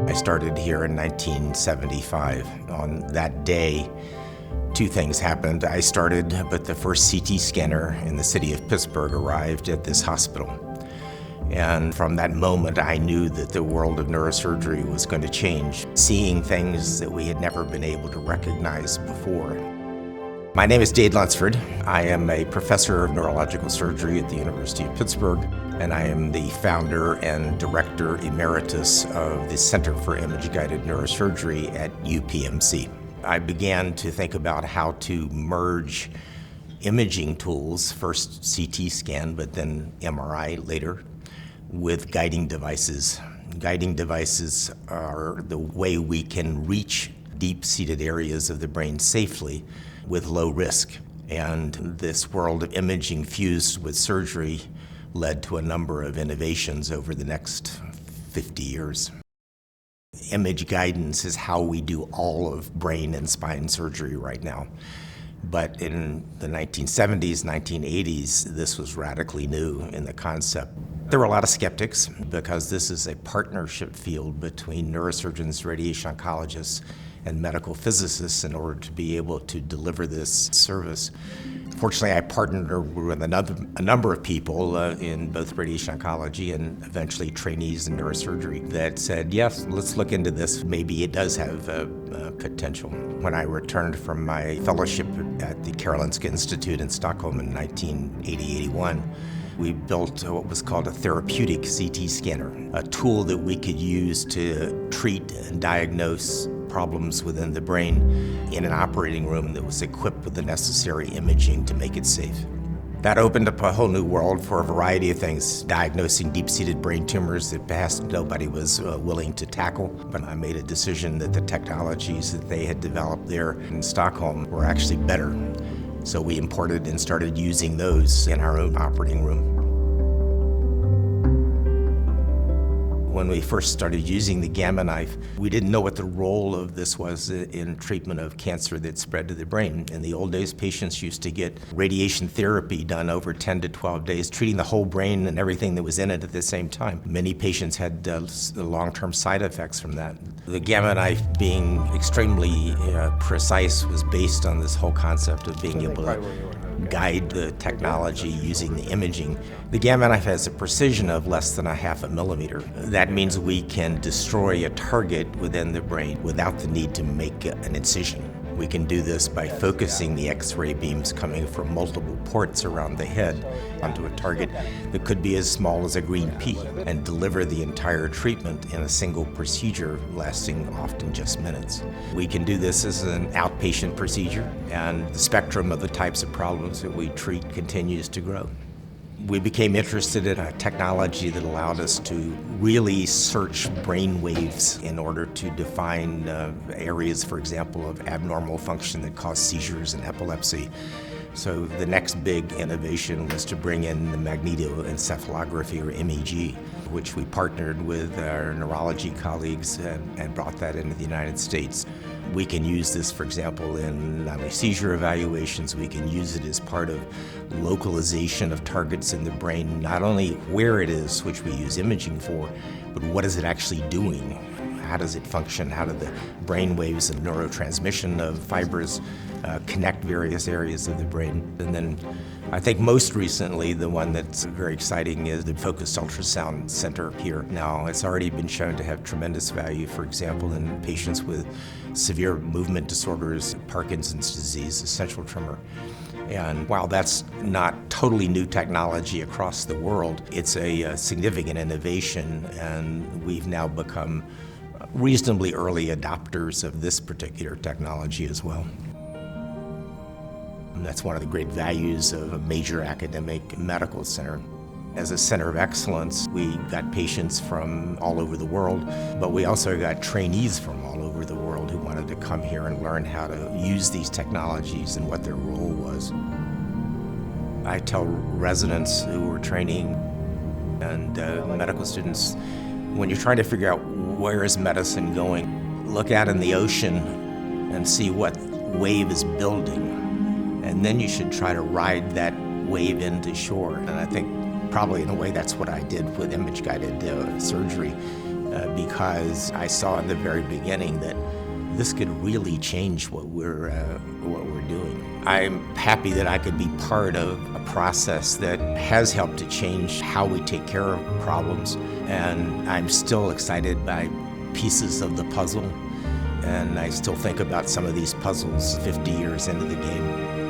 I started here in 1975. On that day, two things happened. I started, but the first CT scanner in the city of Pittsburgh arrived at this hospital. And from that moment, I knew that the world of neurosurgery was going to change, seeing things that we had never been able to recognize before. My name is Dade Lunsford. I am a professor of neurological surgery at the University of Pittsburgh, and I am the founder and director emeritus of the Center for Image-Guided Neurosurgery at UPMC. I began to think about how to merge imaging tools, first CT scan, but then MRI later, with guiding devices. Guiding devices are the way we can reach deep-seated areas of the brain safely with low risk. And this world of imaging fused with surgery led to a number of innovations over the next 50 years. Image guidance is how we do all of brain and spine surgery right now. But in the 1970s, 1980s, this was radically new in the concept. There were a lot of skeptics because this is a partnership field between neurosurgeons, radiation oncologists, and medical physicists in order to be able to deliver this service. Fortunately, I partnered with a number of people in both radiation oncology and eventually trainees in neurosurgery that said, yes, let's look into this. Maybe it does have potential. When I returned from my fellowship at the Karolinska Institute in Stockholm in 1980-81, we built what was called a therapeutic CT scanner, a tool that we could use to treat and diagnose problems within the brain in an operating room that was equipped with the necessary imaging to make it safe. That opened up a whole new world for a variety of things, diagnosing deep-seated brain tumors that past nobody was willing to tackle. But I made a decision that the technologies that they had developed there in Stockholm were actually better. So we imported and started using those in our own operating room. When we first started using the gamma knife, we didn't know what the role of this was in treatment of cancer that spread to the brain. In the old days, patients used to get radiation therapy done over 10 to 12 days, treating the whole brain and everything that was in it at the same time. Many patients had long-term side effects from that. The gamma knife, being extremely precise, was based on this whole concept of being able to guide the technology using the imaging. The gamma knife has a precision of less than 0.5 millimeter. That means we can destroy a target within the brain without the need to make an incision. We can do this by focusing the X-ray beams coming from multiple ports around the head onto a target that could be as small as a green pea and deliver the entire treatment in a single procedure lasting often just minutes. We can do this as an outpatient procedure, and the spectrum of the types of problems that we treat continues to grow. We became interested in a technology that allowed us to really search brain waves in order to define areas, for example, of abnormal function that cause seizures and epilepsy. So the next big innovation was to bring in the magnetoencephalography, or MEG, which we partnered with our neurology colleagues and brought that into the United States. We can use this, for example, in not only seizure evaluations, we can use it as part of localization of targets in the brain, not only where it is, which we use imaging for, but what is it actually doing? How does it function? How do the brain waves and neurotransmission of fibers connect various areas of the brain? And then I think most recently, the one that's very exciting is the focused ultrasound center here. Now, it's already been shown to have tremendous value, for example, in patients with severe movement disorders, Parkinson's disease, essential tremor. And while that's not totally new technology across the world, it's a significant innovation, and we've now become reasonably early adopters of this particular technology as well. And that's one of the great values of a major academic medical center. As a center of excellence, we got patients from all over the world, but we also got trainees from all over the world who wanted to come here and learn how to use these technologies and what their role was. I tell residents who are training and medical students, when you're trying to figure out where is medicine going, look out in the ocean and see what wave is building. And then you should try to ride that wave into shore. And I think probably in a way that's what I did with image-guided surgery. because I saw in the very beginning that this could really change what we're doing. I'm happy that I could be part of a process that has helped to change how we take care of problems, and I'm still excited by pieces of the puzzle, and I still think about some of these puzzles 50 years into the game.